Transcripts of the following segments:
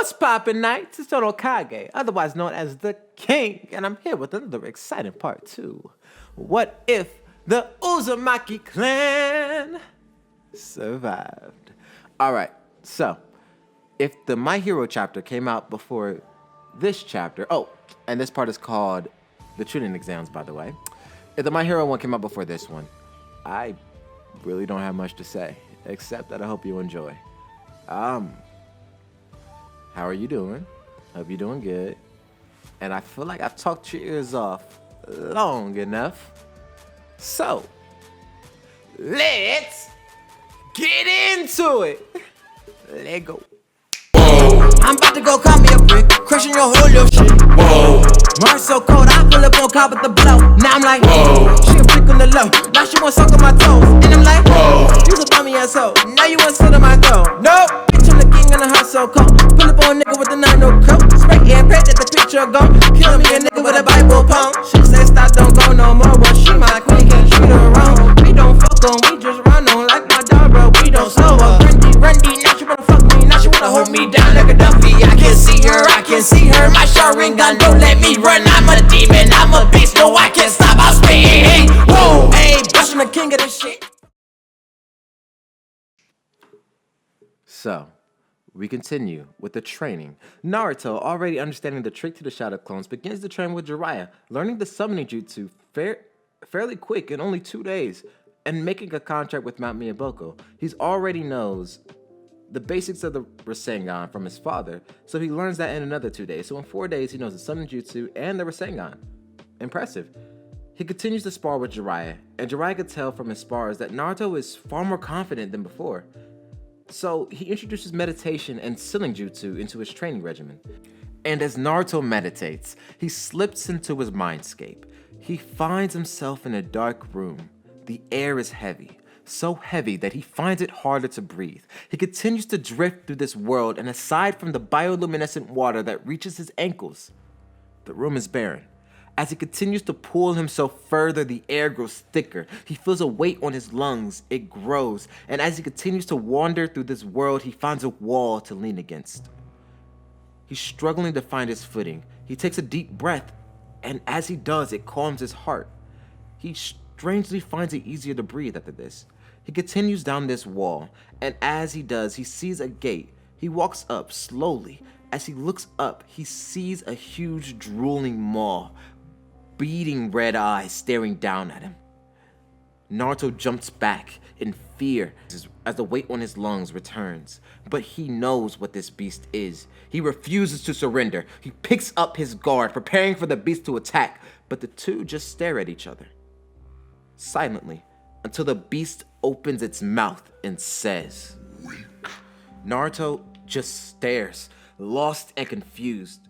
What's poppin', Knights? It's Total Kage, otherwise known as the King, and I'm here with another exciting part 2. What if the Uzumaki clan survived? Alright, so, if the My Hero chapter came out before this chapter, and this part is called the Chunin exams, by the way. If the My Hero one came out before this one, I really don't have much to say, except that I hope you enjoy. How are you doing? Hope you're doing good. And I feel like I've talked your ears off long enough. So, let's get into it. Let go. Whoa. I'm about to go call me a brick, crushing your whole little shit. Whoa. Mars so cold, I pull up on cop with the blow. Now I'm like, whoa. She a brick on the low. Now she wanna suck on my toes. And I'm like, whoa. You a bummy asshole. Now you wanna sit on my throne. Nope. Bitch, I'm the king on the house so cold. Pull up on a nigga with a 9 coat. Spray air, pray that the picture go. Kill me a nigga with a Bible poem. She say stop, don't go no more. Well, she my queen, can't shoot her wrong. We don't fuck on, we just run on like my dog, bro. We don't slow up. Rundy, now she wanna fuck me. Now she wanna hold me down like a Duffy. I can see her, I can see her. My shotgun gun don't let me run. I'm a demon, I'm a beast. No, I can't stop. I'll spin. Whoa, hey, bitch, I'm the king of this shit. So, we continue with the training. Naruto, already understanding the trick to the Shadow Clones, begins to train with Jiraiya, learning the summoning jutsu fairly quick in only 2 days, and making a contract with Mount Miyaboko. He already knows the basics of the Rasengan from his father, so he learns that in another 2 days. So in 4 days, he knows the summoning jutsu and the Rasengan. Impressive. He continues to spar with Jiraiya, and Jiraiya could tell from his spars that Naruto is far more confident than before. So he introduces meditation and sealing jutsu into his training regimen. And as Naruto meditates, he slips into his mindscape. He finds himself in a dark room. The air is heavy, so heavy that he finds it harder to breathe. He continues to drift through this world, and aside from the bioluminescent water that reaches his ankles, the room is barren. As he continues to pull himself further, the air grows thicker. He feels a weight on his lungs. It grows. And as he continues to wander through this world, he finds a wall to lean against. He's struggling to find his footing. He takes a deep breath, and as he does, it calms his heart. He strangely finds it easier to breathe after this. He continues down this wall, and as he does, he sees a gate. He walks up slowly. As he looks up, he sees a huge drooling maw, beating red eyes staring down at him. Naruto jumps back in fear as the weight on his lungs returns, but he knows what this beast is. He refuses to surrender. He picks up his guard, preparing for the beast to attack, but the two just stare at each other silently until the beast opens its mouth and says, "Weak." Naruto just stares, lost and confused.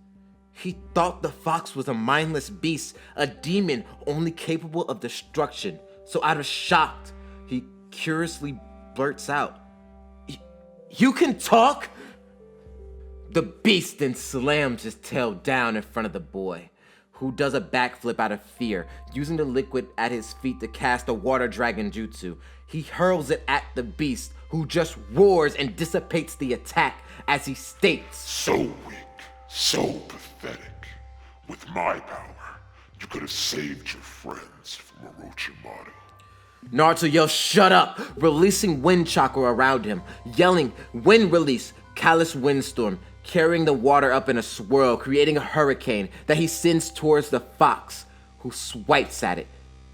He thought the fox was a mindless beast, a demon only capable of destruction. So out of shock, he curiously blurts out, "You can talk?" The beast then slams his tail down in front of the boy, who does a backflip out of fear, using the liquid at his feet to cast a water dragon jutsu. He hurls it at the beast, who just roars and dissipates the attack as he states, "So weak, so pathetic. With my power, you could have saved your friends from Orochimaru." Naruto yells, "Shut up!" releasing wind chakra around him, yelling, "Wind release!" Callous windstorm, carrying the water up in a swirl, creating a hurricane that he sends towards the fox, who swipes at it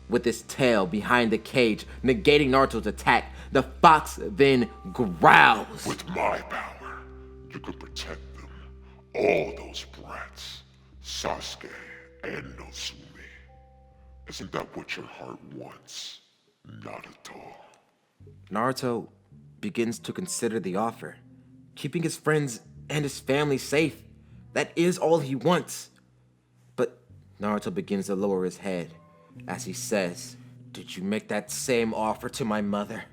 with his tail behind the cage, negating Naruto's attack. The fox then growls, "With my power, you could protect them. All those brats. Sasuke and Nozomi. Isn't that what your heart wants? Not at all." Naruto begins to consider the offer. Keeping his friends and his family safe, that is all he wants. But Naruto begins to lower his head as he says, "Did you make that same offer to my mother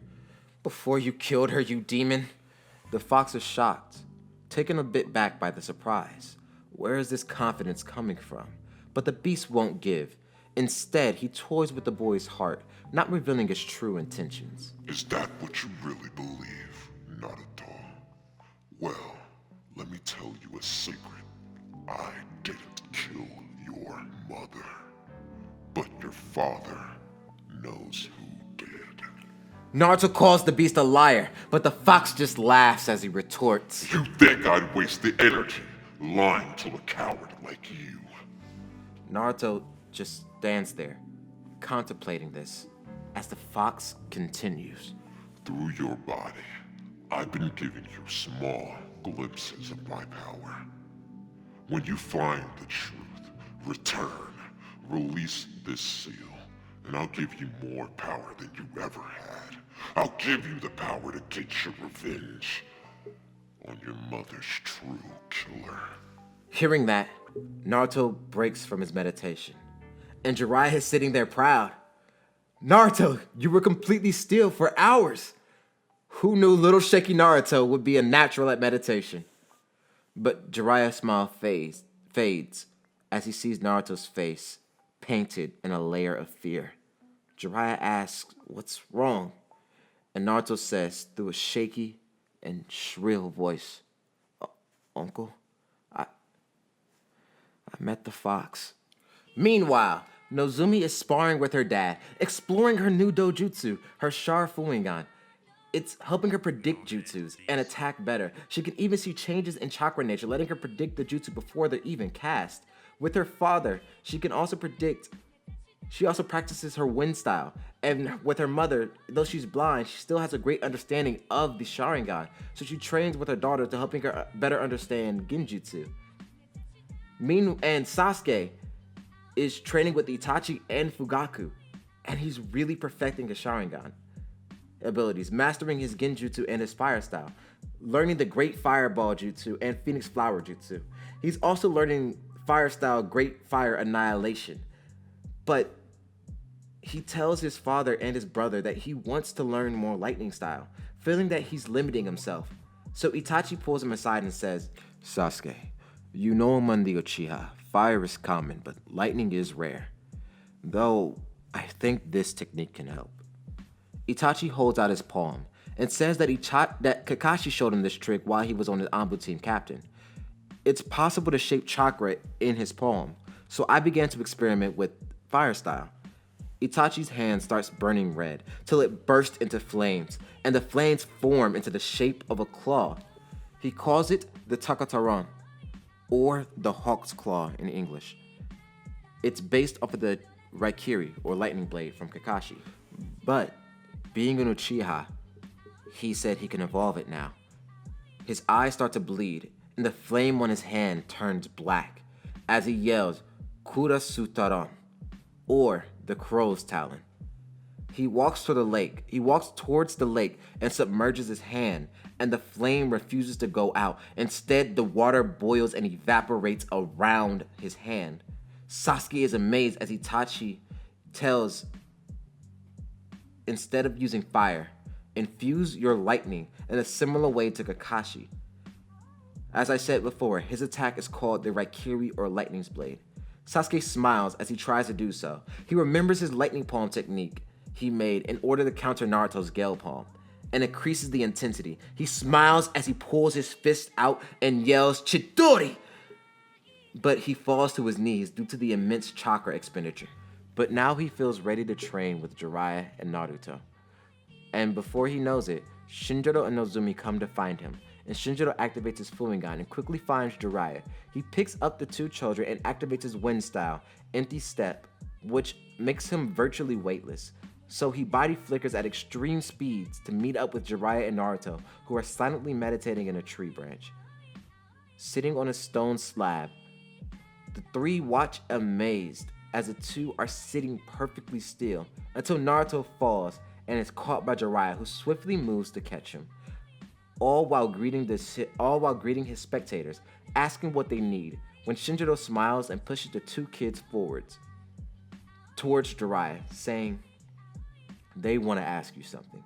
before you killed her, you demon?" The fox is shocked, taken a bit back by the surprise. Where is this confidence coming from? But the beast won't give. Instead, he toys with the boy's heart, not revealing his true intentions. "Is that what you really believe? Not at all. Well, Let me tell you a secret. I didn't kill your mother, but your father knows who did. Naruto calls the beast a liar, but the fox just laughs as he retorts. You think I'd waste the energy lying to a coward like you? Naruto just stands there, contemplating this, as the fox continues. Through your body, I've been giving you small glimpses of my power. When you find the truth, return, release this seal, and I'll give you more power than you ever had. I'll give you the power to get your revenge on your mother's true killer. Hearing that, Naruto breaks from his meditation, and Jiraiya is sitting there proud. Naruto, you were completely still for hours. Who knew little shaky Naruto would be a natural at meditation? But Jiraiya's smile fades as he sees Naruto's face painted in a layer of fear. Jiraiya asks, "What's wrong?" And Naruto says through a shaky and shrill voice, "Uncle, I met the fox." Meanwhile, Nozomi is sparring with her dad, exploring her new dojutsu, her Sharingan. It's helping her predict jutsus and attack better. She can even see changes in chakra nature, letting her predict the jutsu before they're even cast. With her father, she also practices her wind style. And with her mother, though she's blind, she still has a great understanding of the Sharingan. So she trains with her daughter to helping her better understand Genjutsu. And Sasuke is training with Itachi and Fugaku, and he's really perfecting his Sharingan abilities, mastering his Genjutsu and his fire style, learning the Great Fireball Jutsu and Phoenix Flower Jutsu. He's also learning fire style Great Fire Annihilation. But he tells his father and his brother that he wants to learn more lightning style, feeling that he's limiting himself. So Itachi pulls him aside and says, "Sasuke, you know among the Uchiha, fire is common, but lightning is rare. Though, I think this technique can help." Itachi holds out his palm and says that Kakashi showed him this trick while he was on the Anbu team captain. It's possible to shape chakra in his palm, so I began to experiment with fire style. Itachi's hand starts burning red till it bursts into flames, and the flames form into the shape of a claw. He calls it the Takataran, or the Hawk's Claw in English. It's based off of the Raikiri, or lightning blade, from Kakashi. But being an Uchiha, he said he can evolve it now. His eyes start to bleed, and the flame on his hand turns black as he yells, "Kura Sutaran," or the crow's talon. He walks towards the lake and submerges his hand, and the flame refuses to go out. Instead, the water boils and evaporates around his hand. Sasuke is amazed as Itachi tells, instead of using fire, infuse your lightning in a similar way to Kakashi. As I said before, his attack is called the Raikiri or Lightning's Blade. Sasuke smiles as he tries to do so. He remembers his lightning palm technique he made in order to counter Naruto's Gale Palm, and increases the intensity. He smiles as he pulls his fist out and yells, "Chidori!" But he falls to his knees due to the immense chakra expenditure. But now he feels ready to train with Jiraiya and Naruto. And before he knows it, Shinjiro and Nozomi come to find him, and Shinjiro activates his Fuingan and quickly finds Jiraiya. He picks up the two children and activates his wind style, Empty Step, which makes him virtually weightless. So he body flickers at extreme speeds to meet up with Jiraiya and Naruto, who are silently meditating in a tree branch. Sitting on a stone slab, the three watch amazed as the two are sitting perfectly still until Naruto falls and is caught by Jiraiya, who swiftly moves to catch him. All while greeting his spectators, asking what they need, when Shinjiro smiles and pushes the two kids towards Jiraiya, saying, "They want to ask you something."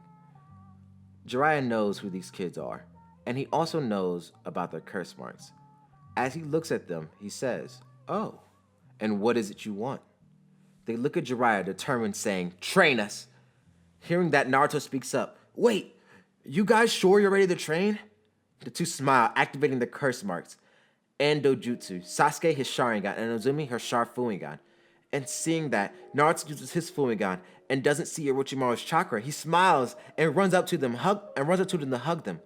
Jiraiya knows who these kids are, and he also knows about their curse marks. As he looks at them, he says, "Oh, and what is it you want?" They look at Jiraiya, determined, saying, "Train us." Hearing that, Naruto speaks up, "Wait, you guys sure you're ready to train?" The two smile, activating the curse marks. And Dojutsu, Sasuke his Sharingan, and Nozomi her Fuingan. And seeing that, Naruto uses his Fuingan and doesn't see Orochimaru's chakra. He smiles and runs up to them to hug them.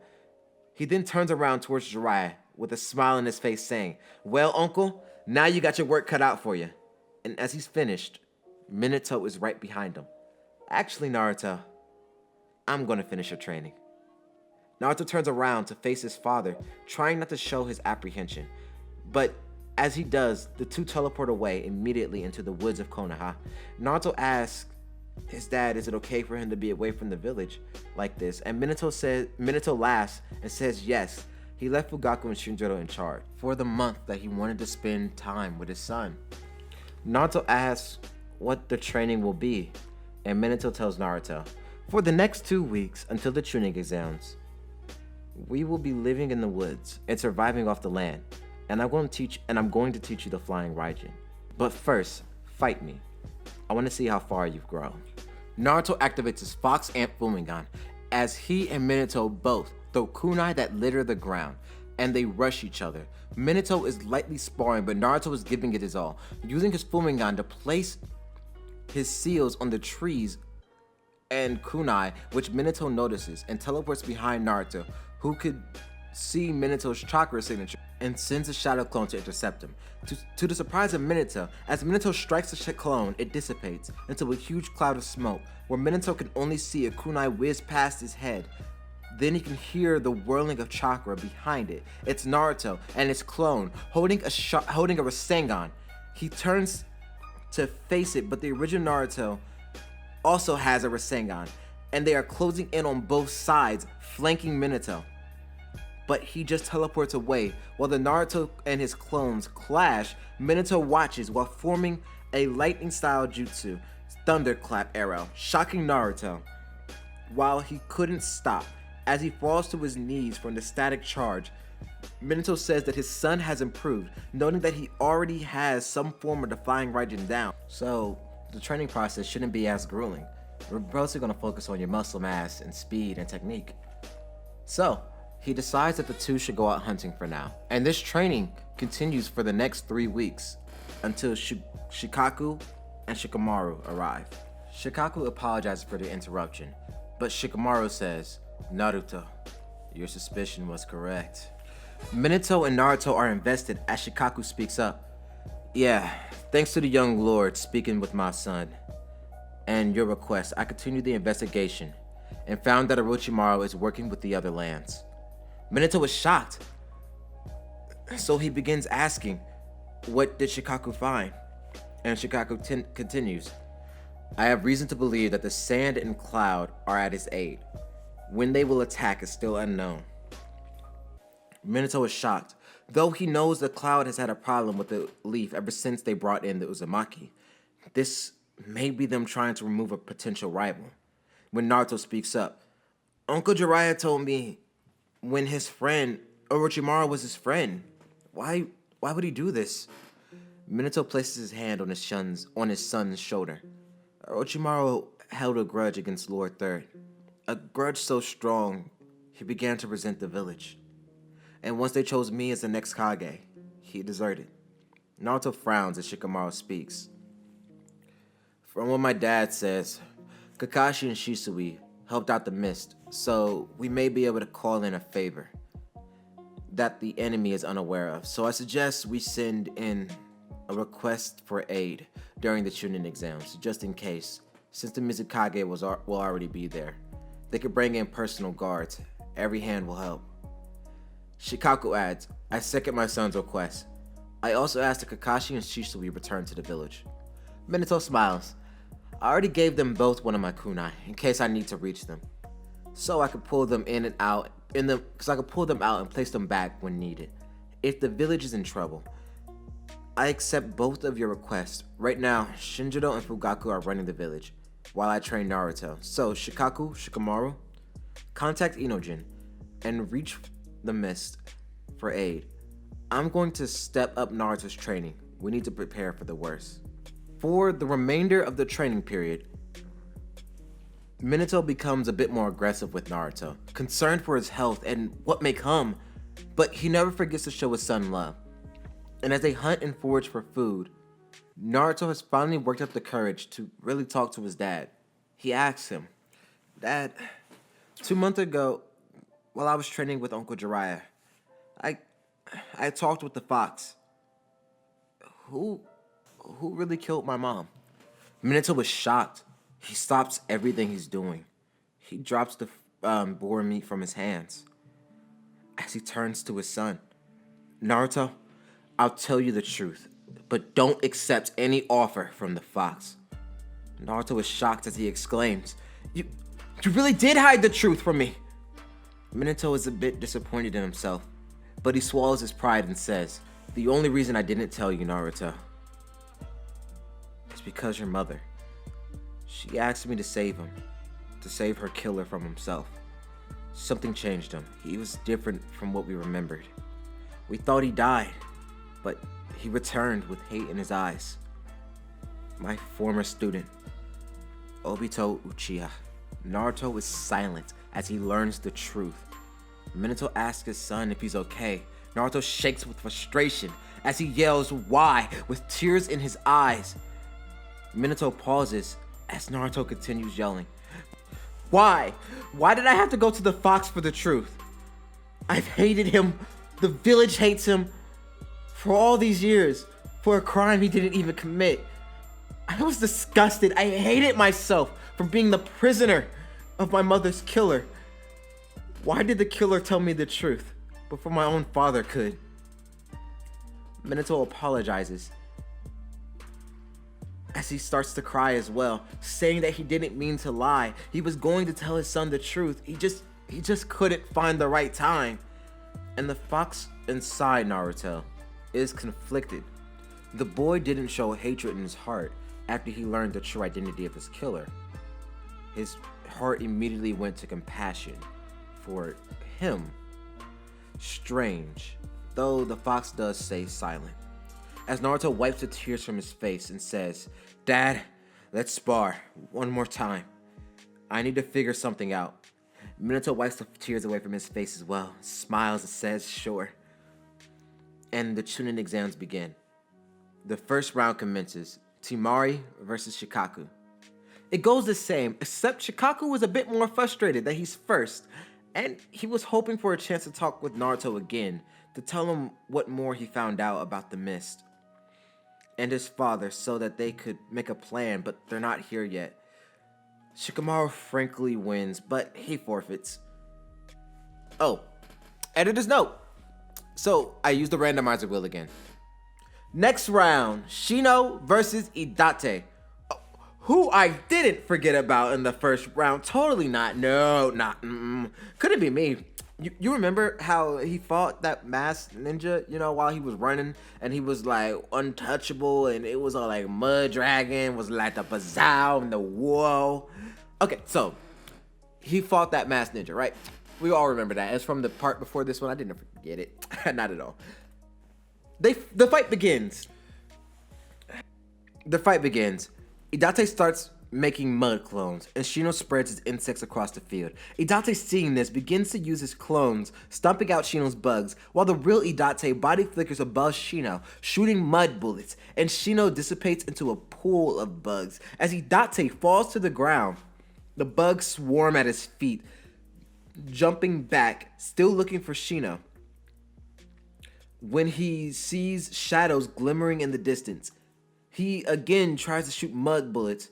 He then turns around towards Jiraiya with a smile on his face, saying, "Well, uncle, now you got your work cut out for you." And as he's finished, Minato is right behind him. "Actually, Naruto, I'm gonna finish your training." Naruto turns around to face his father, trying not to show his apprehension. But as he does, the two teleport away immediately into the woods of Konoha. Naruto asks his dad, is it okay for him to be away from the village like this? And Minato laughs and says yes. He left Fugaku and Shinjiro in charge for the month that he wanted to spend time with his son. Naruto asks what the training will be, and Minato tells Naruto, for the next 2 weeks until the Chunin exams, we will be living in the woods and surviving off the land, and I'm going to teach you the flying Raijin. But first, fight me. I want to see how far you've grown. Naruto activates his Fox Ant Fumingan as he and Minato both throw kunai that litter the ground, and they rush each other. Minato is lightly sparring, but Naruto is giving it his all, using his Fumingan to place his seals on the trees and kunai, which Minato notices and teleports behind Naruto, who could see Minato's chakra signature, and sends a shadow clone to intercept him. To the surprise of Minato, as Minato strikes the clone, it dissipates into a huge cloud of smoke, where Minato can only see a kunai whiz past his head. Then he can hear the whirling of chakra behind it. It's Naruto and his clone holding a Rasengan. He turns to face it, but the original Naruto also has a Rasengan, and they are closing in on both sides, flanking Minato. But he just teleports away. While the Naruto and his clones clash, Minato watches while forming a lightning-style jutsu, thunderclap arrow, shocking Naruto. While he couldn't stop, as he falls to his knees from the static charge, Minato says that his son has improved, noting that he already has some form of defying Raijin down. So, the training process shouldn't be as grueling. We're mostly going to focus on your muscle mass and speed and technique. So, he decides that the two should go out hunting for now. And this training continues for the next 3 weeks until Shikaku and Shikamaru arrive. Shikaku apologizes for the interruption, but Shikamaru says, "Naruto, your suspicion was correct." Minato and Naruto are invested as Shikaku speaks up. "Yeah, thanks to the young lord speaking with my son and your request, I continued the investigation and found that Orochimaru is working with the other lands." Minato is shocked, so he begins asking, what did Shikaku find? And Shikaku continues, "I have reason to believe that the sand and cloud are at his aid. When they will attack is still unknown." Minato is shocked, though he knows the cloud has had a problem with the leaf ever since they brought in the Uzumaki. This may be them trying to remove a potential rival. When Naruto speaks up, "Uncle Jiraiya told me when his friend Orochimaru was his friend. Why would he do this?" Minato places his hand on his son's shoulder. Orochimaru held a grudge against Lord Third. A grudge so strong, he began to resent the village. And once they chose me as the next Kage, he deserted. Naruto frowns as Shikamaru speaks. "From what my dad says, Kakashi and Shisui helped out the mist, so we may be able to call in a favor that the enemy is unaware of. So I suggest we send in a request for aid during the Chunin exams, just in case, since the Mizukage will already be there. They could bring in personal guards. Every hand will help." Shikaku adds, "I second my son's request. I also ask that Kakashi and Shisui return to the village." Minato smiles. "I already gave them both one of my kunai in case I need to reach them, so I could pull them in and out and place them back when needed. If the village is in trouble, I accept both of your requests. Right now, Shinjiro and Fugaku are running the village, while I train Naruto. So, Shikamaru, contact Inojin and reach the mist for aid. I'm going to step up Naruto's training. We need to prepare for the worst." For the remainder of the training period, Minato becomes a bit more aggressive with Naruto, concerned for his health and what may come, but he never forgets to show his son love. And as they hunt and forage for food, Naruto has finally worked up the courage to really talk to his dad. He asks him, "Dad, 2 months ago, while I was training with Uncle Jiraiya, I talked with the fox. Who really killed my mom?" Minato was shocked. He stops everything he's doing. He drops the boar meat from his hands. As he turns to his son, "Naruto, I'll tell you the truth, but don't accept any offer from the fox." Naruto is shocked as he exclaims, You really did hide the truth from me." Minato is a bit disappointed in himself, but he swallows his pride and says, "The only reason I didn't tell you, Naruto, is because your mother. She asked me to save him, to save her killer from himself. Something changed him. He was different from what we remembered. We thought he died, but he returned with hate in his eyes. My former student, Obito Uchiha." Naruto is silent as he learns the truth. Minato asks his son if he's okay. Naruto shakes with frustration as he yells, "Why?" with tears in his eyes. Minato pauses as Naruto continues yelling, "Why? Why did I have to go to the fox for the truth? I've hated him. The village hates him for all these years for a crime he didn't even commit. I was disgusted. I hated myself for being the prisoner of my mother's killer. Why did the killer tell me the truth before my own father could?" Minato apologizes as he starts to cry as well, saying that he didn't mean to lie. He was going to tell his son the truth. He just couldn't find the right time. And the fox inside Naruto is conflicted. The boy didn't show hatred in his heart after he learned the true identity of his killer. His heart immediately went to compassion for him. Strange, though the fox does stay silent, as Naruto wipes the tears from his face and says, "Dad, let's spar one more time. I need to figure something out." Minato wipes the tears away from his face as well, smiles and says, "Sure." And the Chunin exams begin. The first round commences, Temari versus Shikaku. It goes the same, except Shikaku was a bit more frustrated that he's first, and he was hoping for a chance to talk with Naruto again, to tell him what more he found out about the mist and his father so that they could make a plan, but they're not here yet. Shikamaru frankly wins, but he forfeits. Oh, editor's note. So I used the randomizer wheel again. Next round, Shino versus Idate, who I didn't forget about in the first round. Totally not. No, not. Couldn't be me. You remember how he fought that masked ninja, while he was running, and he was like untouchable, and it was all like mud dragon, was like the bazow and the whoa. Okay, so he fought that masked ninja, right? We all remember that. As from the part before this one, I didn't forget it. Not at all. The fight begins. Idate starts making mud clones, and Shino spreads his insects across the field. Idate, seeing this, begins to use his clones, stomping out Shino's bugs, while the real Idate body flickers above Shino, shooting mud bullets, and Shino dissipates into a pool of bugs. As Idate falls to the ground, the bugs swarm at his feet, jumping back, still looking for Shino. When he sees shadows glimmering in the distance, he again tries to shoot mud bullets,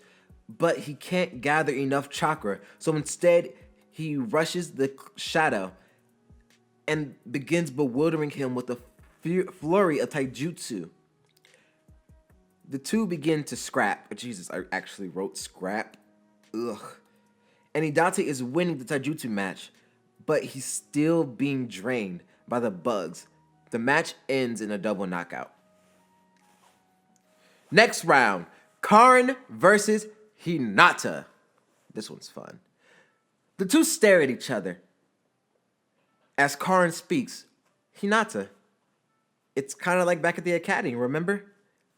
but he can't gather enough chakra, so instead he rushes the shadow and begins bewildering him with a flurry of taijutsu. The two begin to scrap. Jesus, I actually wrote scrap. Ugh. And Idate is winning the taijutsu match, but he's still being drained by the bugs. The match ends in a double knockout. Next round, Karin versus Hinata. This one's fun. The two stare at each other. As Karin speaks, "Hinata, it's kind of like back at the academy, remember?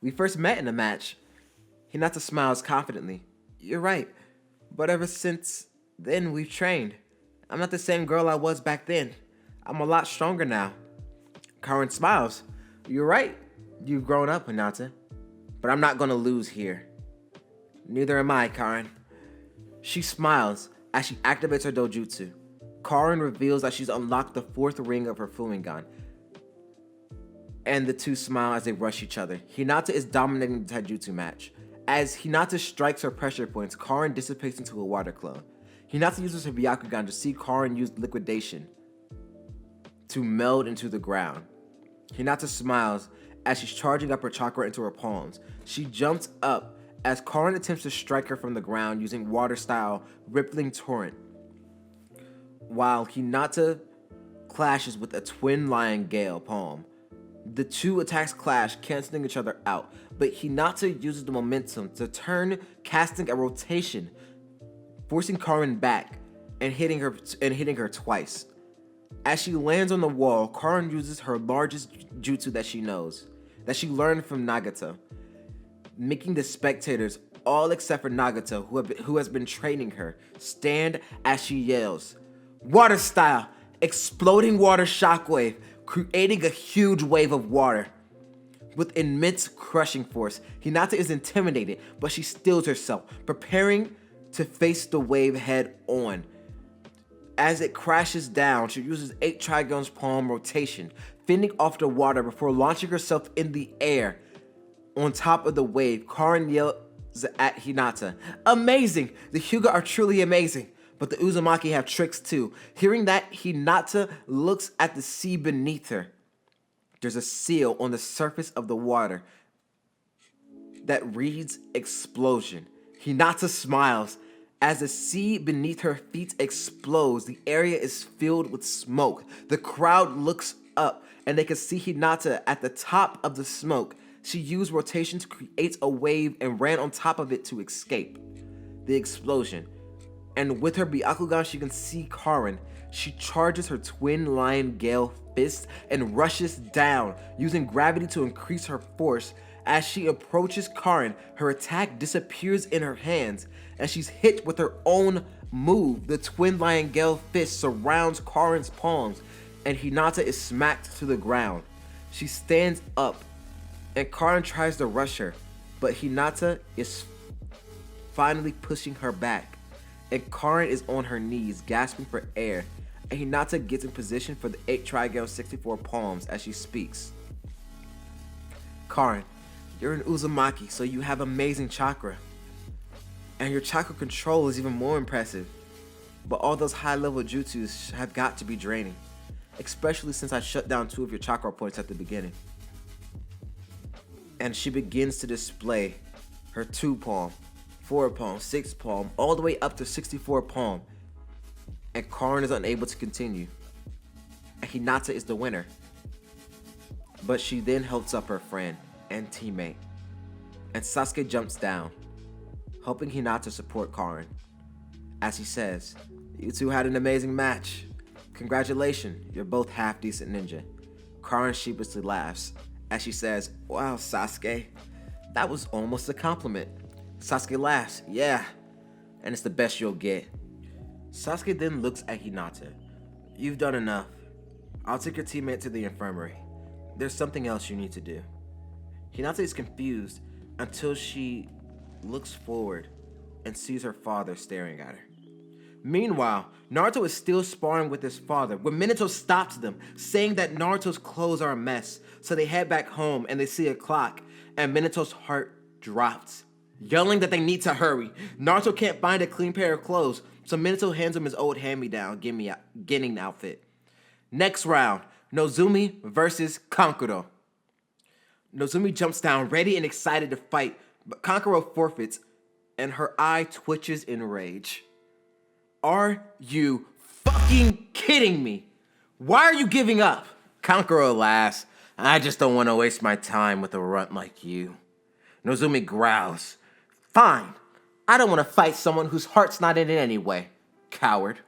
We first met in a match." Hinata smiles confidently. "You're right, but ever since Then we've trained. I'm not the same girl I was back then. I'm a lot stronger now. Karin smiles. You're right. You've grown up, Hinata. But I'm not gonna lose here. Neither am I, Karin. She smiles as she activates her dojutsu. Karin reveals that she's unlocked the 4th ring of her Fumingan. And the two smile as they rush each other. Hinata is dominating the taijutsu match. As Hinata strikes her pressure points, Karin dissipates into a water clone. Hinata uses her Byakugan to see Karin use liquidation to meld into the ground. Hinata smiles as she's charging up her chakra into her palms. She jumps up as Karin attempts to strike her from the ground using water-style rippling torrent, while Hinata clashes with a twin lion gale palm. The two attacks clash, canceling each other out, but Hinata uses the momentum to turn, casting a rotation, forcing Karin back and hitting her twice. As she lands on the wall, Karin uses her largest jutsu that she knows, that she learned from Nagata, making the spectators, all except for Nagata, who has been training her, stand as she yells, "Water style!" Exploding water shockwave, creating a huge wave of water. With immense crushing force, Hinata is intimidated, but she steels herself, preparing to face the wave head on. As it crashes down, she uses 8 trigones palm rotation, fending off the water before launching herself in the air. On top of the wave, Karin yells at Hinata, "Amazing! The Hyuga are truly amazing, but the Uzumaki have tricks too." Hearing that, Hinata looks at the sea beneath her. There's a seal on the surface of the water that reads explosion. Hinata smiles. As the sea beneath her feet explodes, the area is filled with smoke. The crowd looks up and they can see Hinata at the top of the smoke. She used rotation to create a wave and ran on top of it to escape the explosion. And with her Byakugan, she can see Karin. She charges her twin lion gale fist and rushes down, using gravity to increase her force. As she approaches Karin, her attack disappears in her hands, and she's hit with her own move. The twin lion gale fist surrounds Karin's palms, and Hinata is smacked to the ground. She stands up, and Karin tries to rush her, but Hinata is finally pushing her back, and Karin is on her knees, gasping for air, and Hinata gets in position for the 8 Trigale 64 palms as she speaks. Karin, you're an Uzumaki, so you have amazing chakra. And your chakra control is even more impressive. But all those high-level jutsus have got to be draining, especially since I shut down 2 of your chakra points at the beginning. And she begins to display her 2 palm, 4 palm, 6 palm, all the way up to 64 palm. And Karin is unable to continue. And Hinata is the winner. But she then helps up her friend and teammate. And Sasuke jumps down, helping Hinata support Karin. As he says, "You two had an amazing match. Congratulations, you're both half-decent ninja." Karin sheepishly laughs as she says, "Wow, Sasuke, that was almost a compliment." Sasuke laughs, "Yeah, and it's the best you'll get." Sasuke then looks at Hinata. "You've done enough. I'll take your teammate to the infirmary. There's something else you need to do." Hinata is confused until she looks forward and sees her father staring at her. Meanwhile, Naruto is still sparring with his father when Minato stops them, saying that Naruto's clothes are a mess. So they head back home and they see a clock, and Minato's heart drops, yelling that they need to hurry. Naruto can't find a clean pair of clothes, so Minato hands him his old hand-me-down Genin outfit. Next round, Nozomi versus Kankuro. Nozomi jumps down, ready and excited to fight, but Kankuro forfeits, and her eye twitches in rage. "Are you fucking kidding me? Why are you giving up?" Kankuro laughs. "I just don't want to waste my time with a runt like you." Nozomi growls. "Fine. I don't want to fight someone whose heart's not in it anyway, coward."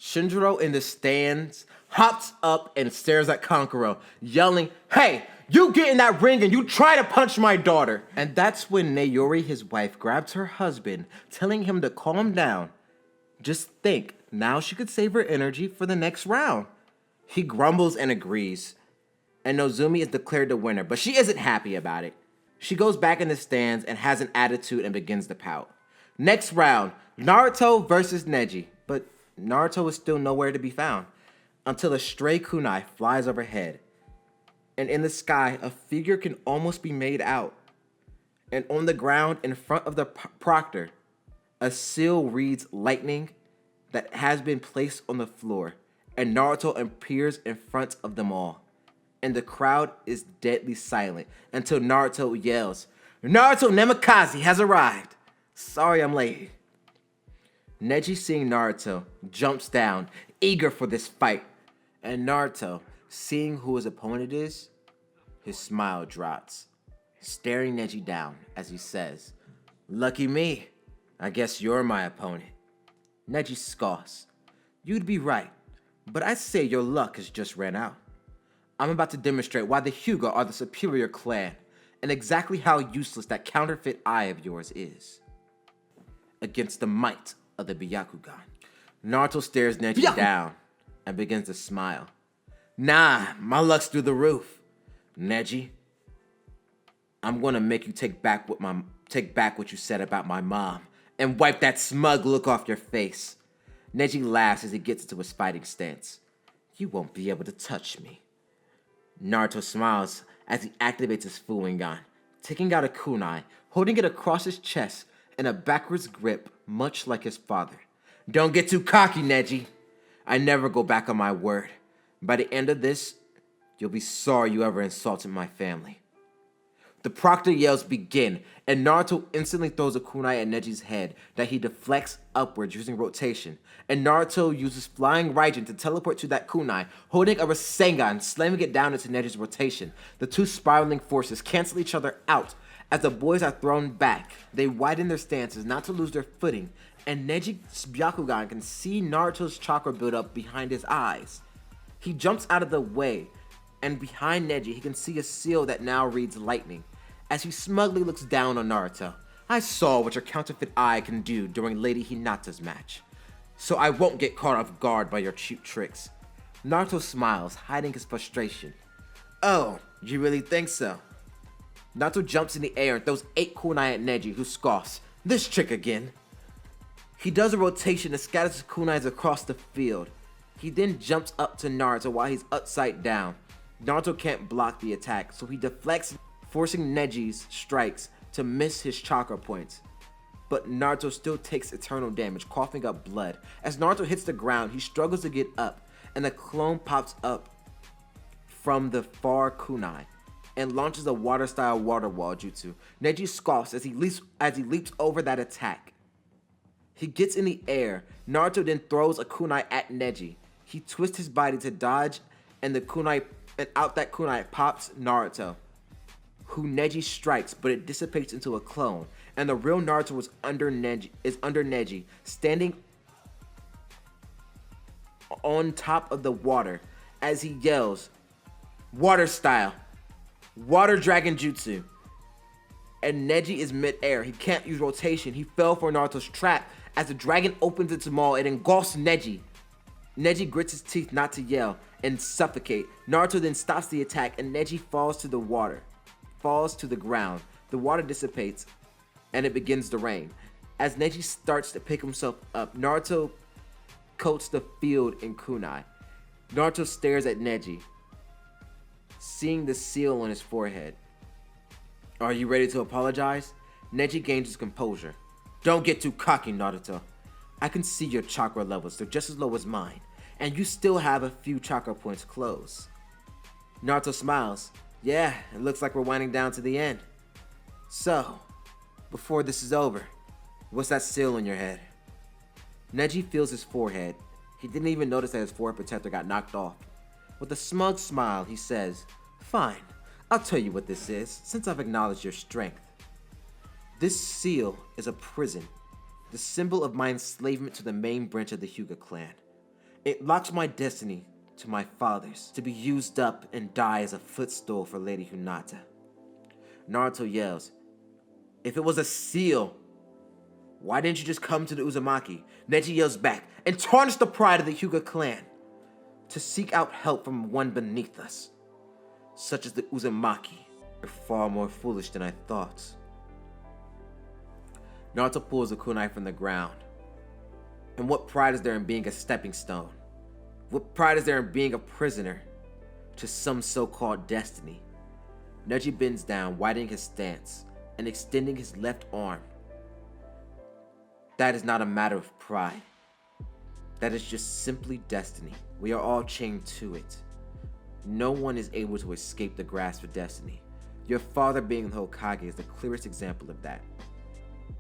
Shinjiro in the stands hops up and stares at Kankuro, yelling, "Hey, you get in that ring and you try to punch my daughter." And that's when Nayori, his wife, grabs her husband, telling him to calm down Just think, now she could save her energy for the next round. He grumbles and agrees, and Nozomi is declared the winner, but she isn't happy about it. She goes back in the stands and has an attitude and begins to pout. Next round, Naruto versus Neji, but Naruto is still nowhere to be found until a stray kunai flies overhead. And in the sky, a figure can almost be made out. And on the ground in front of the proctor, a seal reads lightning that has been placed on the floor, and Naruto appears in front of them all. And the crowd is deadly silent until Naruto yells, "Naruto Namikaze has arrived! Sorry I'm late." Neji, seeing Naruto, jumps down, eager for this fight. And Naruto, seeing who his opponent is, his smile drops, staring Neji down as he says, "Lucky me, I guess you're my opponent." Neji scoffs. "You'd be right, but I'd say your luck has just ran out. I'm about to demonstrate why the Hyuga are the superior clan, and exactly how useless that counterfeit eye of yours is against the might of the Byakugan." Naruto stares Neji down and begins to smile. "Nah, my luck's through the roof. Neji, I'm gonna make you take back what you said about my mom and wipe that smug look off your face." Neji laughs as he gets into his fighting stance. "You won't be able to touch me." Naruto smiles as he activates his Fuingan, taking out a kunai, holding it across his chest in a backwards grip, much like his father. "Don't get too cocky, Neji. I never go back on my word. By the end of this, you'll be sorry you ever insulted my family." The proctor yells begin, and Naruto instantly throws a kunai at Neji's head that he deflects upwards using rotation. And Naruto uses flying Raijin to teleport to that kunai, holding a Rasengan, slamming it down into Neji's rotation. The two spiraling forces cancel each other out. As the boys are thrown back, they widen their stances not to lose their footing, and Neji's Byakugan can see Naruto's chakra build up behind his eyes. He jumps out of the way, and behind Neji he can see a seal that now reads lightning. As he smugly looks down on Naruto, "I saw what your counterfeit eye can do during Lady Hinata's match, so I won't get caught off guard by your cheap tricks." Naruto smiles, hiding his frustration. "Oh, you really think so?" Naruto jumps in the air and throws 8 kunai at Neji, who scoffs. "This trick again." He does a rotation and scatters his kunais across the field. He then jumps up to Naruto while he's upside down. Naruto can't block the attack, so he deflects, forcing Neji's strikes to miss his chakra points. But Naruto still takes eternal damage, coughing up blood. As Naruto hits the ground, he struggles to get up, and a clone pops up from the far kunai and launches a water-style water wall jutsu. Neji scoffs as he leaps over that attack. He gets in the air. Naruto then throws a kunai at Neji. He twists his body to dodge, and out that kunai pops Naruto, who Neji strikes, but it dissipates into a clone, and the real Naruto is under Neji, standing on top of the water as he yells, "Water style, water dragon jutsu." And Neji is mid-air. He can't use rotation. He fell for Naruto's trap. As the dragon opens its maw, it engulfs Neji. Neji grits his teeth not to yell and suffocate. Naruto then stops the attack, and Neji falls to the ground. The water dissipates, and it begins to rain. As Neji starts to pick himself up, Naruto coats the field in kunai. Naruto stares at Neji, seeing the seal on his forehead. "Are you ready to apologize?" Neji gains his composure. "Don't get too cocky, Naruto. I can see your chakra levels, they're just as low as mine, and you still have a few chakra points close." Naruto smiles. "Yeah, it looks like we're winding down to the end. So, before this is over, what's that seal on your head?" Neji feels his forehead. He didn't even notice that his forehead protector got knocked off. With a smug smile, he says, "Fine, I'll tell you what this is, since I've acknowledged your strength. This seal is a prison, the symbol of my enslavement to the main branch of the Hyuga clan. It locks my destiny to my father's, to be used up and die as a footstool for Lady Hinata." Naruto yells, "If it was a seal, Why didn't you just come to the Uzumaki? Neji yells back, and tarnish the pride of the Hyuga clan. To seek out help from one beneath us, such as the Uzumaki, are far more foolish than I thought. Naruto pulls a kunai from the ground. And what pride is there in being a stepping stone? What pride is there in being a prisoner to some so-called destiny? Neji bends down, widening his stance and extending his left arm. That is not a matter of pride. That is just simply destiny. We are all chained to it. No one is able to escape the grasp of destiny. Your father being the Hokage is the clearest example of that.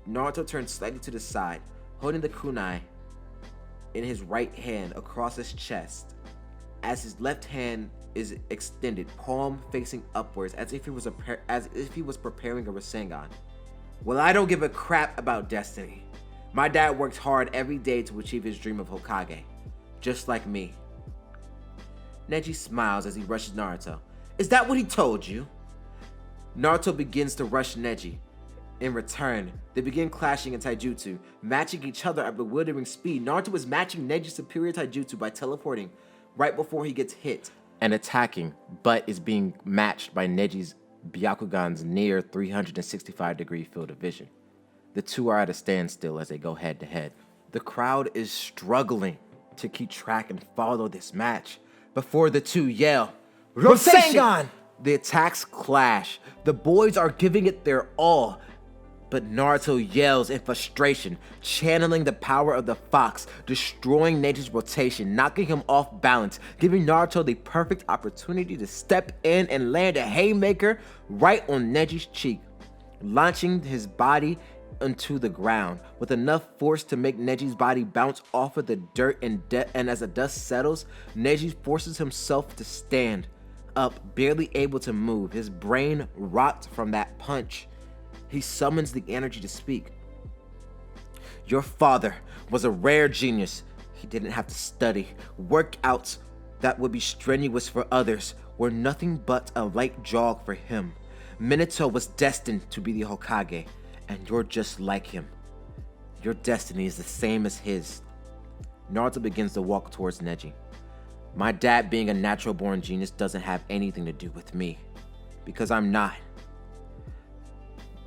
Naruto turns slightly to the side, holding the kunai in his right hand across his chest, as his left hand is extended, palm facing upwards, as if he was preparing a Rasengan. Well, I don't give a crap about destiny. My dad works hard every day to achieve his dream of Hokage, just like me. Neji smiles as he rushes Naruto. Is that what he told you? Naruto begins to rush Neji. In return, they begin clashing in taijutsu, matching each other at bewildering speed. Naruto is matching Neji's superior taijutsu by teleporting right before he gets hit and attacking, but is being matched by Neji's Byakugan's near 365-degree field of vision. The two are at a standstill as they go head to head. The crowd is struggling to keep track and follow this match before the two yell, Rasengan! The attacks clash. The boys are giving it their all, but Naruto yells in frustration, channeling the power of the fox, destroying Neji's rotation, knocking him off balance, giving Naruto the perfect opportunity to step in and land a haymaker right on Neji's cheek, launching his body into the ground with enough force to make Neji's body bounce off of the dirt and as the dust settles, Neji forces himself to stand up, barely able to move. His brain rots from that punch. He summons the energy to speak. Your father was a rare genius. He didn't have to study. Workouts that would be strenuous for others were nothing but a light jog for him. Minato was destined to be the Hokage, and you're just like him. Your destiny is the same as his. Naruto begins to walk towards Neji. My dad being a natural-born genius doesn't have anything to do with me, because I'm not.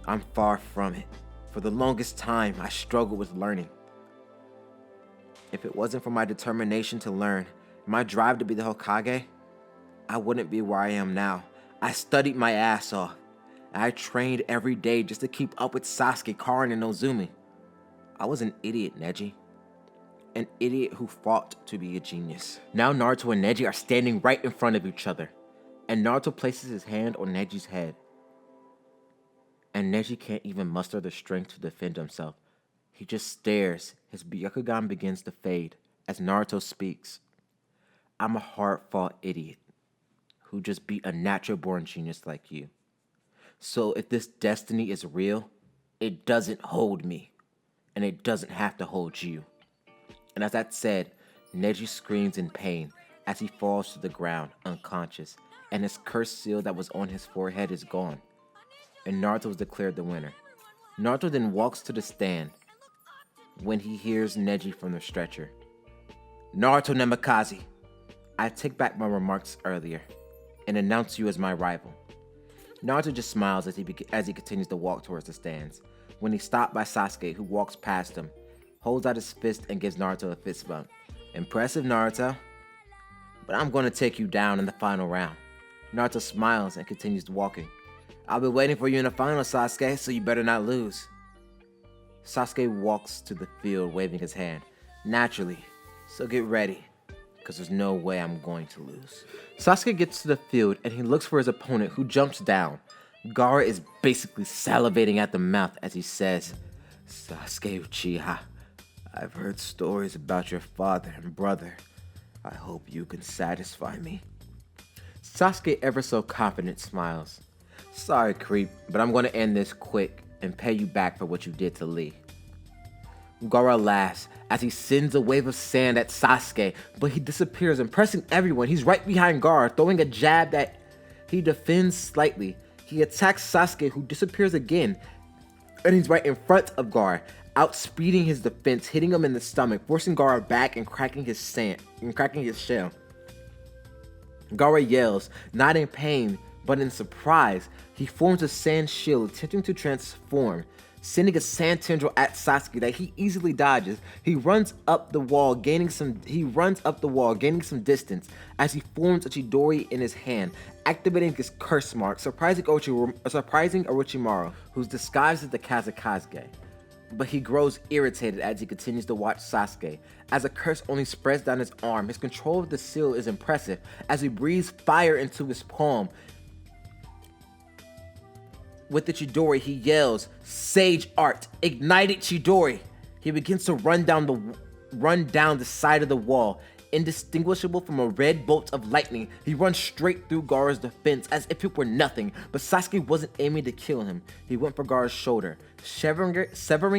I'm far from it. For the longest time, I struggled with learning. If it wasn't for my determination to learn, my drive to be the Hokage, I wouldn't be where I am now. I studied my ass off. I trained every day just to keep up with Sasuke, Karin, and Nozomi. I was an idiot, Neji. An idiot who fought to be a genius. Now Naruto and Neji are standing right in front of each other, and Naruto places his hand on Neji's head. And Neji can't even muster the strength to defend himself. He just stares. His Byakugan begins to fade as Naruto speaks. I'm a hard-fought idiot who just beat a natural-born genius like you. So if this destiny is real, it doesn't hold me, and it doesn't have to hold you. And as that said, Neji screams in pain as he falls to the ground, unconscious, and his curse seal that was on his forehead is gone. And Naruto is declared the winner. Naruto then walks to the stand when he hears Neji from the stretcher. Naruto Namikaze, I take back my remarks earlier and announce you as my rival. Naruto just smiles as he continues to walk towards the stands. When he's stopped by Sasuke, who walks past him, holds out his fist and gives Naruto a fist bump. Impressive, Naruto, but I'm going to take you down in the final round. Naruto smiles and continues walking. I'll be waiting for you in the final, Sasuke, so you better not lose. Sasuke walks to the field waving his hand. Naturally, so get ready, because there's no way I'm going to lose. Sasuke gets to the field and he looks for his opponent, who jumps down. Gaara is basically salivating at the mouth as he says, Sasuke Uchiha, I've heard stories about your father and brother. I hope you can satisfy me. Sasuke, ever so confident, smiles. Sorry, creep, but I'm going to end this quick and pay you back for what you did to Lee. Gaara laughs as he sends a wave of sand at Sasuke, but he disappears, impressing everyone. He's right behind Gaara, throwing a jab that he defends slightly. He attacks Sasuke, who disappears again, and he's right in front of Gaara. outspeeding his defense, hitting him in the stomach, forcing Gaara back and cracking his shell. Gaara yells, not in pain, but in surprise. He forms a sand shield, attempting to transform, sending a sand tendril at Sasuke that he easily dodges. He runs up the wall, gaining some distance as he forms a Chidori in his hand, activating his curse mark, surprising Orochimaru, who's disguised as the Kazekage. But he grows irritated as he continues to watch Sasuke. As the curse only spreads down his arm, his control of the seal is impressive as he breathes fire into his palm. With the Chidori, he yells, "Sage Art, ignited Chidori!" He begins to run down the side of the wall. Indistinguishable from a red bolt of lightning, he runs straight through Gaara's defense as if it were nothing, but Sasuke wasn't aiming to kill him. He went for Gaara's shoulder, severing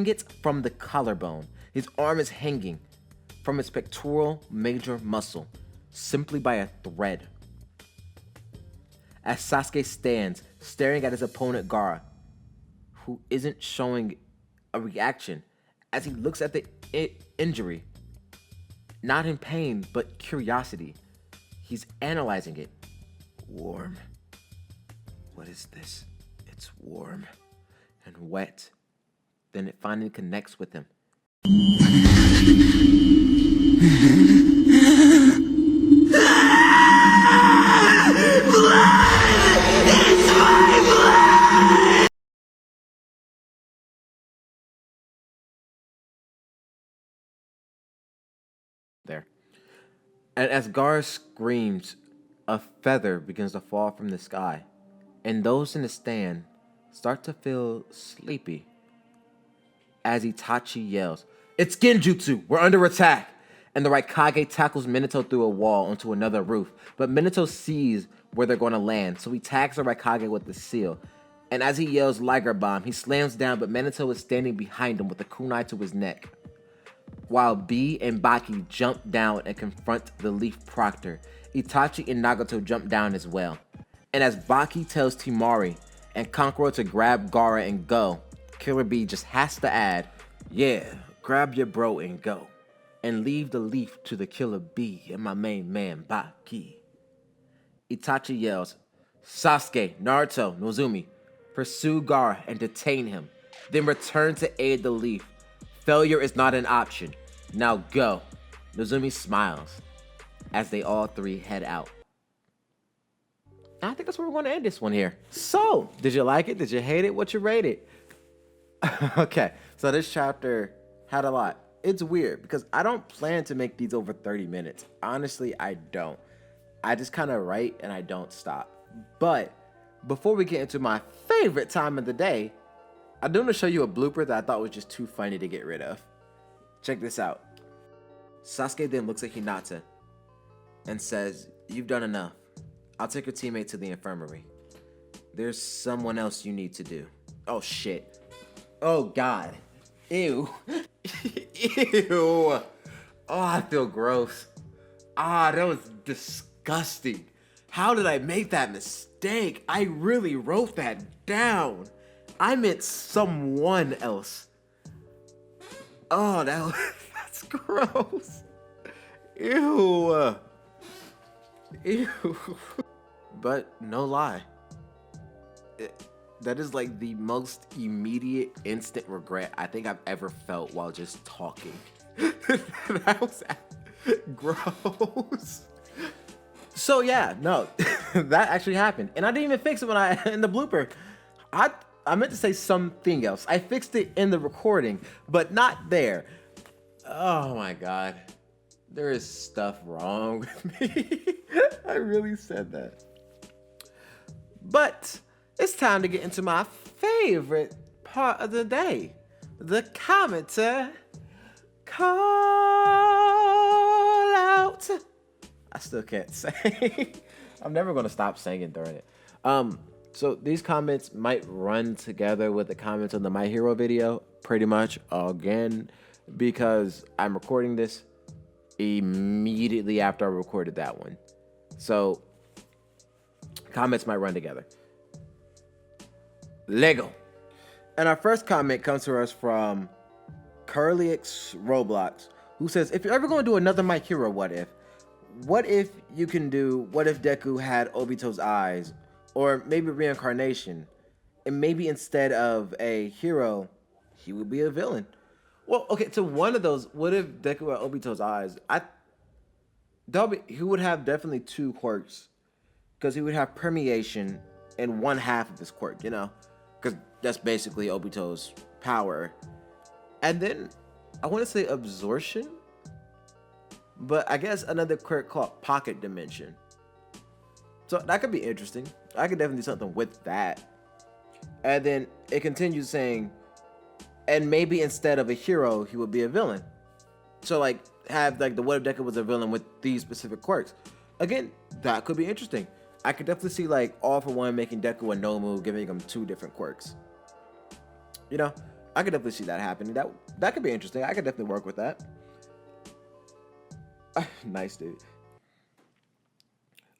it from the collarbone. His arm is hanging from his pectoral major muscle, simply by a thread. As Sasuke stands, staring at his opponent Gaara, who isn't showing a reaction, as he looks at the injury, not in pain, but curiosity. He's analyzing it. Warm. What is this? It's warm and wet. Then it finally connects with him. There. And as Gaara screams, a feather begins to fall from the sky, and those in the stand start to feel sleepy. As Itachi yells, "It's Genjutsu! We're under attack!" And the Raikage tackles Minato through a wall onto another roof, but Minato sees where they're going to land, so he tags the Raikage with the seal. And as he yells Liger Bomb, he slams down, but Minato is standing behind him with a kunai to his neck. While B and Baki jump down and confront the Leaf Proctor, Itachi and Nagato jump down as well. And as Baki tells Temari and Kankuro to grab Gaara and go, Killer B just has to add, "Yeah, grab your bro and go," and leave the leaf to the Killer B and my main man Baki. Itachi yells, "Sasuke, Naruto, Nozomi, pursue Gaara and detain him, then return to aid the leaf. Failure is not an option. Now go." Nozomi smiles as they all three head out. I think that's where we're going to end this one here. So, did you like it? Did you hate it? What you rate it? Okay, so this chapter had a lot. It's weird because I don't plan to make these over 30 minutes. Honestly, I don't. I just kind of write and I don't stop. But before we get into my favorite time of the day, I do want to show you a blooper that I thought was just too funny to get rid of. Check this out. Sasuke then looks at Hinata and says, "You've done enough. I'll take your teammate to the infirmary. There's someone else you need to do." Oh shit. Oh god. Ew. Ew. Oh, I feel gross. That was disgusting. How did I make that mistake? I really wrote that down. I meant someone else. Oh, that's gross. Ew. Ew. But no lie. That is like the most immediate, instant regret I think I've ever felt while just talking. That was gross. So yeah, no, that actually happened. And I didn't even fix it in the blooper. I meant to say something else. I fixed it in the recording, but not there. Oh my God. There is stuff wrong with me. I really said that. But it's time to get into my favorite part of the day. The commenter call out. I still can't sing. I'm never going to stop singing during it. So these comments might run together with the comments on the My Hero video, pretty much again, because I'm recording this immediately after I recorded that one. So comments might run together. Lego. And our first comment comes to us from Curlyx Roblox, who says, if you're ever going to do another My Hero what if you can do, what if Deku had Obito's eyes, or maybe reincarnation, and maybe instead of a hero, he would be a villain. Well, okay, so one of those, what if Deku had Obito's eyes? He would have definitely two quirks, because he would have permeation in one half of his quirk, because that's basically Obito's power. And then I want to say absorption, but I guess another quirk called pocket dimension. So that could be interesting. I could definitely do something with that. And then it continues saying, and maybe instead of a hero, he would be a villain. So like have like the what if Deku was a villain with these specific quirks. Again, that could be interesting. I could definitely see like All For One making Deku a Nomu, giving him two different quirks. I could definitely see that happening. That could be interesting. I could definitely work with that. Nice, dude.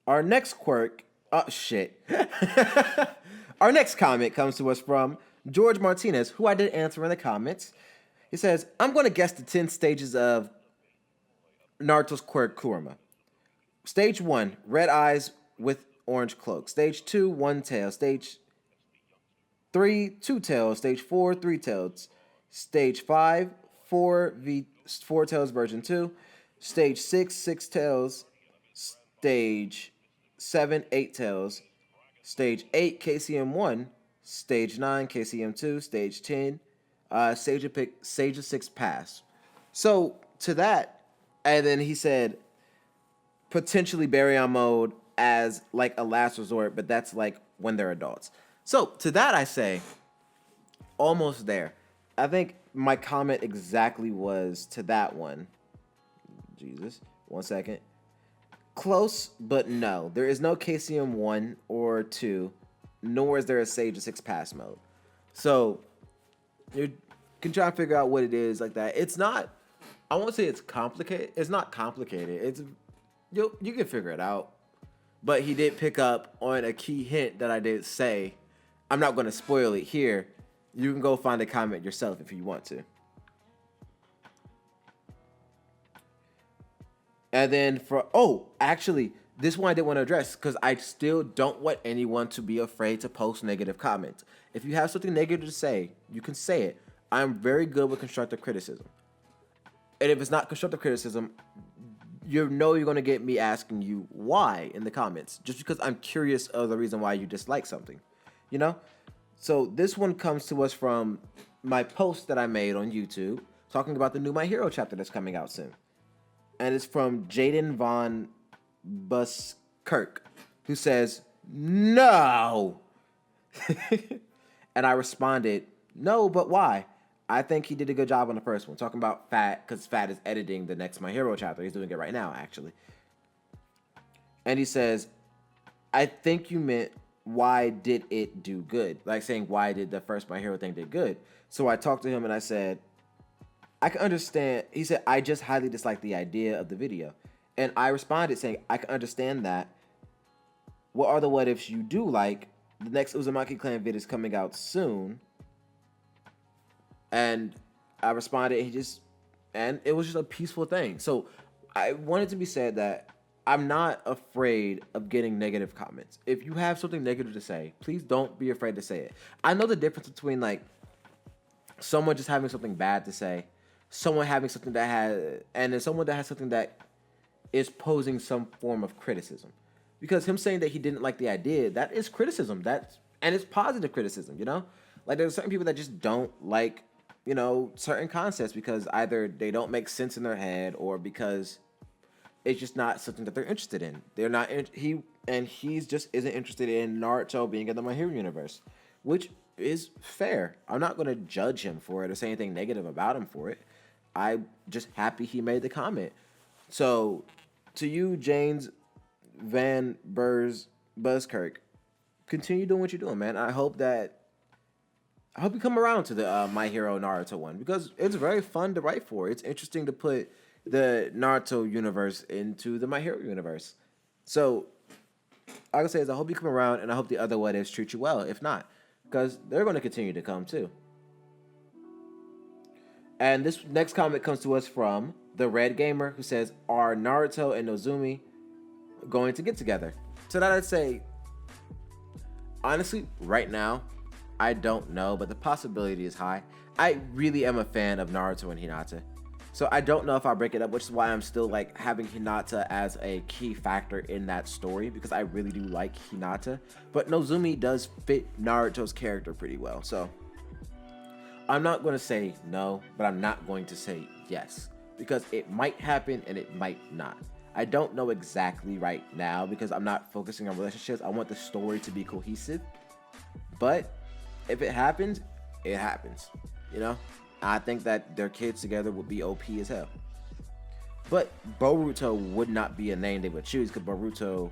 Our next quirk. Oh, shit. Our next comment comes to us from George Martinez, who I did answer in the comments. He says, I'm going to guess the 10 stages of Naruto's quirk Kurama. Stage 1, red eyes with orange cloak. Stage 2, one tail. Stage 3, two tails. Stage 4, three tails. Stage 5, four tails version 2. Stage 6, six tails. Stage 7, eight tails. Stage 8, KCM 1. Stage 9, KCM 2. Stage 10, Sage of 6 pass. So to that, and then he said potentially Baryon mode as like a last resort, but that's like when they're adults. So to that I say almost there. I think my comment exactly was to that one. Jesus, 1 second. Close, but no. There is no KCM 1 or 2, nor is there a Sage of 6 pass mode. So you can try and figure out what it is like that. It's not, I won't say it's complicated. It's not complicated. It's you can figure it out. But he did pick up on a key hint that I did say. I'm not going to spoil it here. You can go find a comment yourself if you want to. And then actually, this one I didn't want to address because I still don't want anyone to be afraid to post negative comments. If you have something negative to say, you can say it. I'm very good with constructive criticism. And if it's not constructive criticism, you're going to get me asking you why in the comments. Just because I'm curious of the reason why you dislike something. So this one comes to us from my post that I made on YouTube talking about the new My Hero chapter that's coming out soon. And it's from Jaden Von Buskirk, who says, no. And I responded, no, but why? I think he did a good job on the first one. Talking about Fat, because Fat is editing the next My Hero chapter. He's doing it right now, actually. And he says, I think you meant, why did it do good? Like saying, why did the first My Hero thing did good? So I talked to him and I said, I can understand. He said, I just highly dislike the idea of the video. And I responded saying, I can understand that. What are the what ifs you do like? The next Uzumaki clan vid is coming out soon. And I responded, and it was just a peaceful thing. So I wanted to be said that I'm not afraid of getting negative comments. If you have something negative to say, please don't be afraid to say it. I know the difference between like someone just having something bad to say, someone having something that has, and then someone that has something that is posing some form of criticism. Because him saying that he didn't like the idea, that is criticism. And it's positive criticism, Like there's certain people that just don't like, certain concepts because either they don't make sense in their head or because it's just not something that they're interested in. They're not, he's just isn't interested in Naruto being in the My Hero universe, which is fair. I'm not going to judge him for it or say anything negative about him for it. I'm just happy he made the comment. So, to you, James Van Buskirk, continue doing what you're doing, man. I hope you come around to the My Hero Naruto one because it's very fun to write for. It's interesting to put the Naruto universe into the My Hero universe. So, all I can say is I hope you come around and I hope the other what ifs treat you well. If not, because they're going to continue to come too. And this next comment comes to us from the Red Gamer, who says, "Are Naruto and Nozomi going to get together?" So that I'd say, honestly, right now, I don't know, but the possibility is high. I really am a fan of Naruto and Hinata. So I don't know if I'll break it up, which is why I'm still like having Hinata as a key factor in that story, because I really do like Hinata. But Nozomi does fit Naruto's character pretty well. So I'm not going to say no, but I'm not going to say yes, because it might happen and it might not. I don't know exactly right now because I'm not focusing on relationships. I want the story to be cohesive. But if it happens, it happens. You know? I think that their kids together would be OP as hell. But Boruto would not be a name they would choose, because Boruto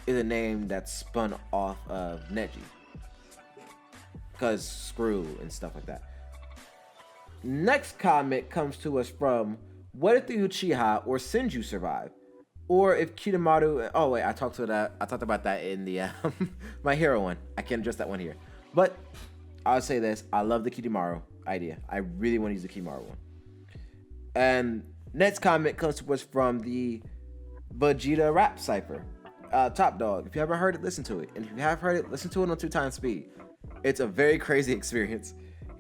is a name that's spun off of Neji. Because screw and stuff like that. Next comment comes to us from, what if the Uchiha or Senju survive? Or if Kitamaru... Oh, wait, I talked about that in the My Hero one. I can't address that one here. But I'll say this. I love the Kitamaru idea. I really want to use the Kitamaru one. And next comment comes to us from the Vegeta rap cipher. Top Dog. If you haven't heard it, listen to it. And if you have heard it, listen to it on 2x speed. It's a very crazy experience.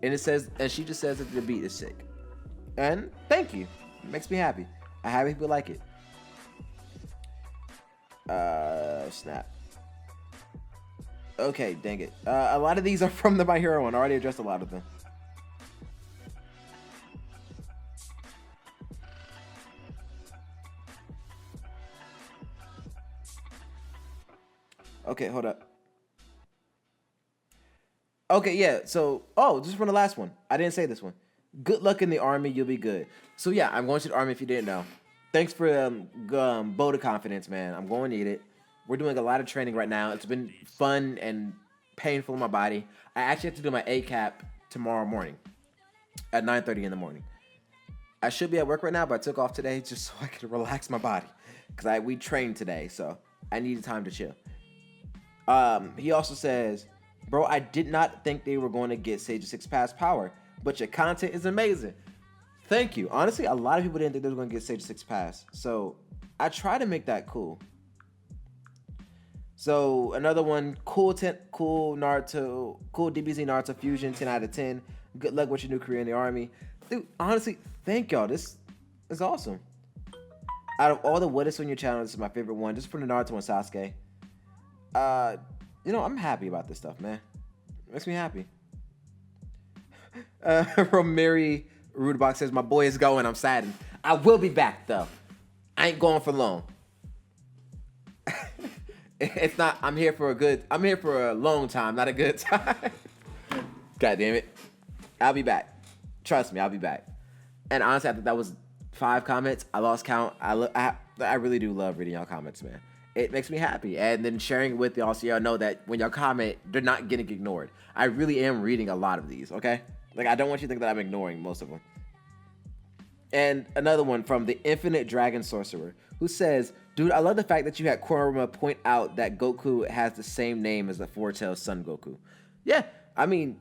And it says, and she just says that the beat is sick. And thank you. It makes me happy. I have people like it. Snap. Okay, dang it. A lot of these are from the My Hero one. I already addressed a lot of them. Okay, hold up. Okay, yeah, so, just from the last one. I didn't say this one. Good luck in the army, you'll be good. So yeah, I'm going to the army if you didn't know. Thanks for vote of confidence, man. I'm going to need it. We're doing a lot of training right now. It's been fun and painful in my body. I actually have to do my ACAP tomorrow morning at 9:30 in the morning. I should be at work right now, but I took off today just so I could relax my body, because we trained today, so I needed time to chill. He also says, bro, I did not think they were going to get Sage 6 Pass power, but your content is amazing. Thank you. Honestly, a lot of people didn't think they were going to get Sage 6 Pass, so I try to make that cool. So another one, cool Naruto, cool DBZ Naruto Fusion, 10 out of 10. Good luck with your new career in the army. Dude, honestly, thank y'all. This is awesome. Out of all the what is on your channel, this is my favorite one, just for the Naruto and Sasuke. I'm happy about this stuff, man. It makes me happy. From Mary Rudebox says, my boy is going, I'm saddened. I will be back, though. I ain't going for long. It's not, I'm here for a long time, not a good time. God damn it. I'll be back. Trust me, I'll be back. And honestly, I think that was 5 comments. I lost count. I really do love reading y'all comments, man. It makes me happy. And then sharing it with y'all so y'all know that when y'all comment, they're not getting ignored. I really am reading a lot of these, okay? Like, I don't want you to think that I'm ignoring most of them. And another one from the Infinite Dragon Sorcerer, who says, dude, I love the fact that you had Kurama point out that Goku has the same name as the Four-Tailed Son Goku. Yeah, I mean,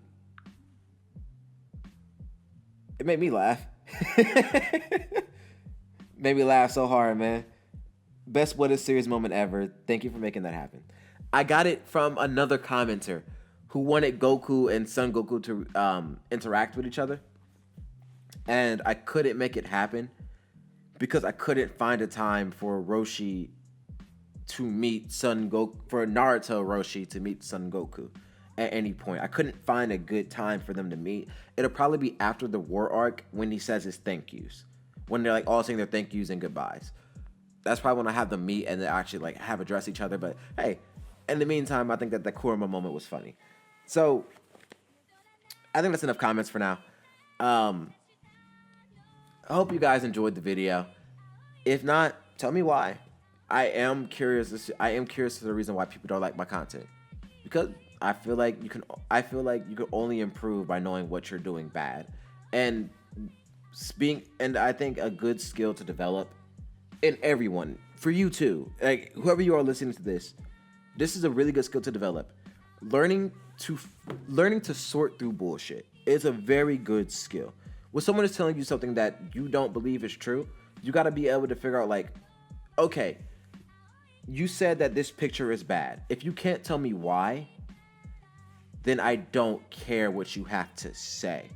it made me laugh. Made me laugh so hard, man. Best What Is Series moment ever. Thank you for making that happen. I got it from another commenter who wanted Goku and Son Goku to interact with each other. And I couldn't make it happen because I couldn't find a time for Roshi to meet Son Goku, for Naruto Roshi to meet Son Goku at any point. I couldn't find a good time for them to meet. It'll probably be after the war arc when he says his thank yous. When they're like all saying their thank yous and goodbyes. That's probably when I have them meet and they actually like have address each other. But hey, in the meantime, I think that the Kurama moment was funny. So I think that's enough comments for now. I hope you guys enjoyed the video. If not, tell me why. I am curious to the reason why people don't like my content. Because I feel like you can only improve by knowing what you're doing bad. And I think a good skill to develop in everyone, for you too, like whoever you are listening to this is a really good skill to develop. Learning to sort through bullshit is a very good skill. when someone is telling you something that you don't believe is true, you got to be able to figure out like, okay, you said that this picture is bad. If you can't tell me why, then I don't care what you have to say.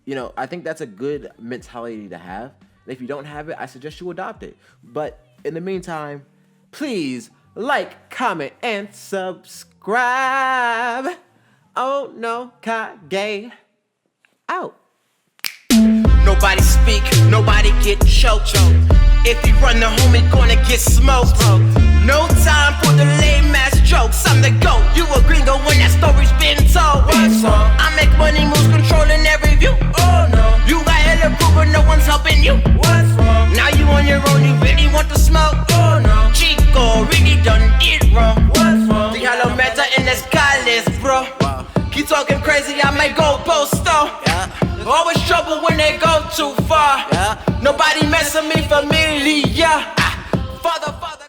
You know, I think that's a good mentality to have. And if you don't have it, I suggest you adopt it. But in the meantime, please like, comment, and subscribe. Oh no, Kage. Out. Nobody speak, nobody get choked. If you run the homie, gonna get smoked. No time for the lame ass jokes. I'm the GOAT. You a gringo when that story's been told. I make money moves, controlling every view. Oh no, you got hella proof, but no one's helping you. What's wrong? Now you on your own, you really want to smoke? Oh no, Chico really done it wrong. What's wrong? The hollow meta in the sky bro. Keep talking crazy, I might go post though. Always trouble when they go too far. Nobody messing me familiar. Father.